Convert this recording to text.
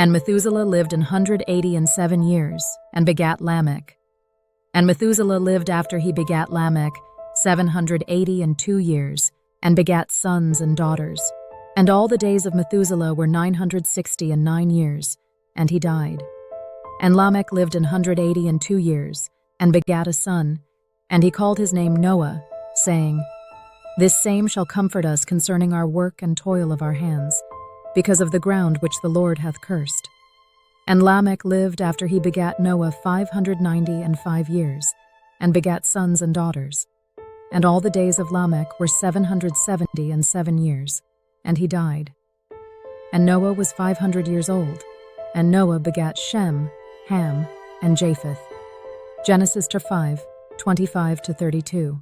And Methuselah lived 187 years, and begat Lamech. And Methuselah lived after he begat Lamech 782 years, and begat sons and daughters. And all the days of Methuselah were 969 years, and he died. And Lamech lived 182 years, and begat a son, and he called his name Noah, saying, This same shall comfort us concerning our work and toil of our hands, because of the ground which the Lord hath cursed. And Lamech lived after he begat Noah 595 years, and begat sons and daughters. And all the days of Lamech were 777 years, and he died. And Noah was 500 years old, and Noah begat Shem, Ham, and Japheth. Genesis 5:25-32.